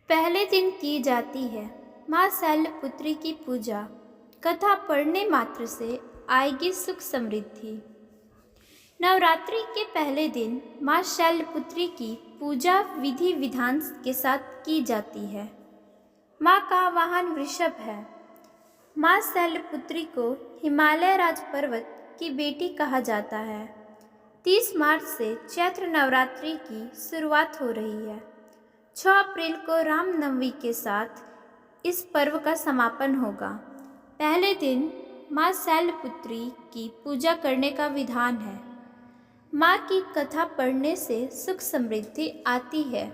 पहले दिन की जाती है माँ शैलपुत्री की पूजा। कथा पढ़ने मात्र से आएगी सुख समृद्धि। नवरात्रि के पहले दिन माँ शैलपुत्री की पूजा विधि विधान के साथ की जाती है। माँ का वाहन वृषभ है। माँ शैलपुत्री को हिमालय राज पर्वत की बेटी कहा जाता है। 30 मार्च से चैत्र नवरात्रि की शुरुआत हो रही है। 6 अप्रैल को रामनवमी के साथ इस पर्व का समापन होगा। पहले दिन माँ शैलपुत्री की पूजा करने का विधान है। माँ की कथा पढ़ने से सुख समृद्धि आती है।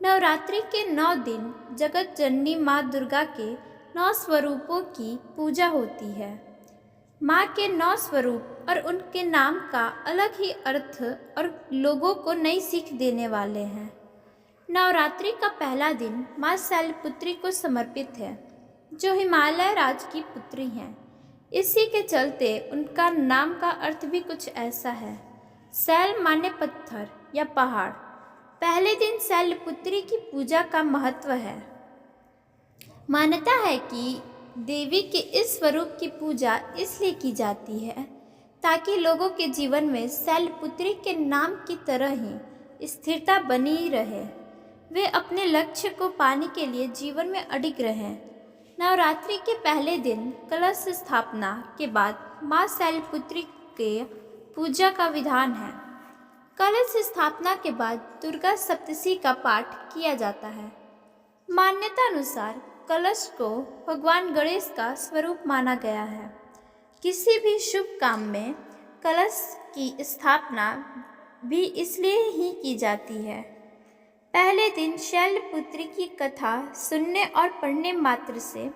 नवरात्रि के 9 दिन जगत जननी माँ दुर्गा के 9 स्वरूपों की पूजा होती है। माँ के 9 स्वरूप और उनके नाम का अलग ही अर्थ और लोगों को नई सीख देने वाले हैं। नवरात्रि का पहला दिन माँ शैलपुत्री को समर्पित है, जो हिमालय राज की पुत्री हैं। इसी के चलते उनका नाम का अर्थ भी कुछ ऐसा है। शैल माने पत्थर या पहाड़। पहले दिन शैलपुत्री की पूजा का महत्व है। मान्यता है कि देवी के इस स्वरूप की पूजा इसलिए की जाती है ताकि लोगों के जीवन में शैलपुत्री के नाम की तरह ही स्थिरता बनी रहे, वे अपने लक्ष्य को पाने के लिए जीवन में अडिग रहें। नवरात्रि के पहले दिन कलश स्थापना के बाद माँ शैलपुत्री के पूजा का विधान है। कलश स्थापना के बाद दुर्गा सप्तशती का पाठ किया जाता है। मान्यता अनुसार कलश को भगवान गणेश का स्वरूप माना गया है। किसी भी शुभ काम में कलश की स्थापना भी इसलिए ही की जाती है। पहले दिन शैलपुत्री की कथा सुनने और पढ़ने मात्र से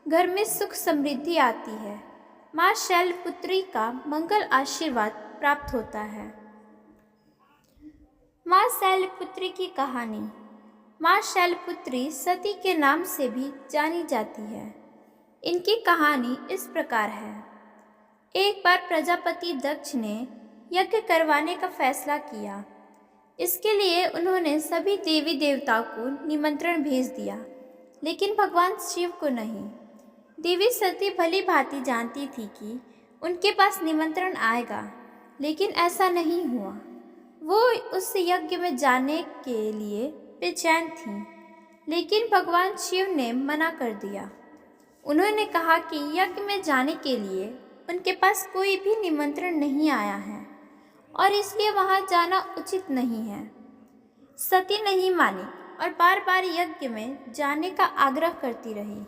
घर में सुख समृद्धि आती है। माँ शैलपुत्री का मंगल आशीर्वाद प्राप्त होता है। माँ शैलपुत्री की कहानी। माँ शैलपुत्री सती के नाम से भी जानी जाती है। इनकी कहानी इस प्रकार है। एक बार प्रजापति दक्ष ने यज्ञ करवाने का फैसला किया। इसके लिए उन्होंने सभी देवी देवताओं को निमंत्रण भेज दिया, लेकिन भगवान शिव को नहीं। देवी सती भली भांति जानती थी कि उनके पास निमंत्रण आएगा, लेकिन ऐसा नहीं हुआ। वो उस यज्ञ में जाने के लिए बेचैन थी, लेकिन भगवान शिव ने मना कर दिया। उन्होंने कहा कि यज्ञ में जाने के लिए उनके पास कोई भी निमंत्रण नहीं आया है और इसलिए वहां जाना उचित नहीं है। सती नहीं मानी और बार बार यज्ञ में जाने का आग्रह करती रही।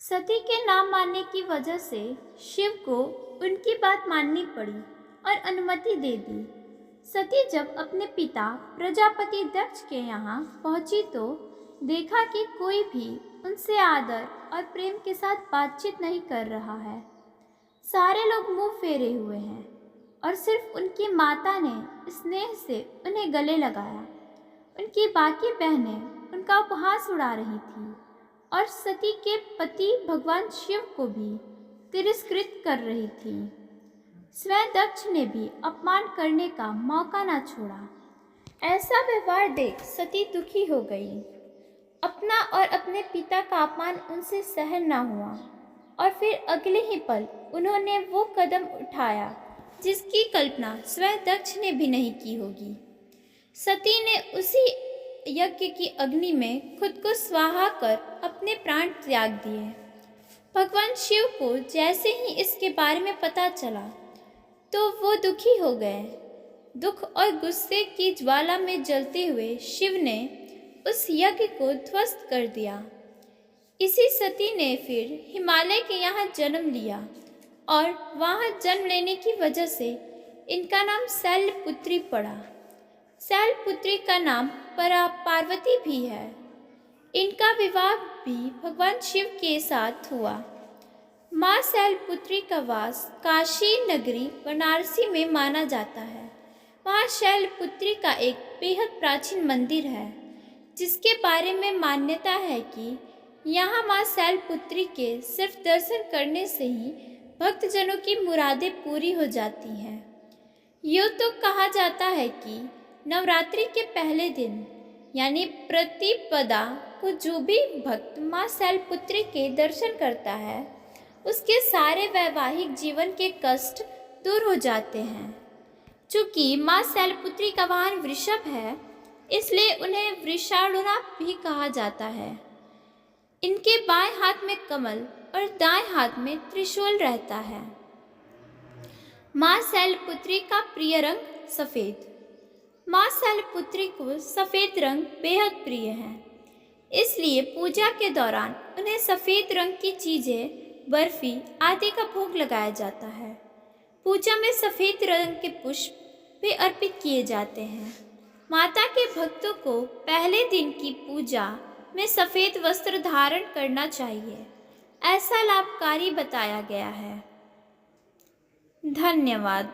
सती के ना मानने की वजह से शिव को उनकी बात माननी पड़ी और अनुमति दे दी। सती जब अपने पिता प्रजापति दक्ष के यहाँ पहुंची तो देखा कि कोई भी उनसे आदर और प्रेम के साथ बातचीत नहीं कर रहा है। सारे लोग मुंह फेरे हुए हैं और सिर्फ उनकी माता ने स्नेह से उन्हें गले लगाया। उनकी बाकी बहनें उनका उपहास उड़ा रही थीं और सती के पति भगवान शिव को भी तिरस्कृत कर रही थीं। स्वयं दक्ष ने भी अपमान करने का मौका न छोड़ा। ऐसा व्यवहार देख सती दुखी हो गई। अपना और अपने पिता का अपमान उनसे सहन न हुआ और फिर अगले ही पल उन्होंने वो कदम उठाया जिसकी कल्पना स्वयं दक्ष ने भी नहीं की होगी। सती ने उसी यज्ञ की अग्नि में खुद को स्वाहा कर अपने प्राण त्याग दिए। भगवान शिव को जैसे ही इसके बारे में पता चला तो वो दुखी हो गए। दुख और गुस्से की ज्वाला में जलते हुए शिव ने उस यज्ञ को ध्वस्त कर दिया। इसी सती ने फिर हिमालय के यहाँ जन्म लिया और वहाँ जन्म लेने की वजह से इनका नाम शैलपुत्री पड़ा। शैलपुत्री का नाम पार्वती भी है। इनका विवाह भी भगवान शिव के साथ हुआ। माँ शैलपुत्री का वास काशी नगरी वाराणसी में माना जाता है। वहाँ शैलपुत्री का एक बेहद प्राचीन मंदिर है, जिसके बारे में मान्यता है कि यहाँ माँ शैलपुत्री के सिर्फ दर्शन करने से ही भक्तजनों की मुरादें पूरी हो जाती हैं। यूँ तो कहा जाता है कि नवरात्रि के पहले दिन यानी प्रतिपदा को जो भी भक्त माँ शैलपुत्री के दर्शन करता है उसके सारे वैवाहिक जीवन के कष्ट दूर हो जाते हैं। चूँकि माँ शैलपुत्री का वाहन वृषभ है, इसलिए उन्हें वृषारूढ़ा भी कहा जाता है। इनके बाएं हाथ में कमल और दाएं हाथ में त्रिशूल रहता है। माँ शैलपुत्री का प्रिय रंग सफ़ेद। माँ शैलपुत्री को सफ़ेद रंग बेहद प्रिय है, इसलिए पूजा के दौरान उन्हें सफ़ेद रंग की चीज़ें, बर्फी आदि का भोग लगाया जाता है। पूजा में सफ़ेद रंग के पुष्प भी अर्पित किए जाते हैं। माता के भक्तों को पहले दिन की पूजा में सफ़ेद वस्त्र धारण करना चाहिए, ऐसा लाभकारी बताया गया है। धन्यवाद।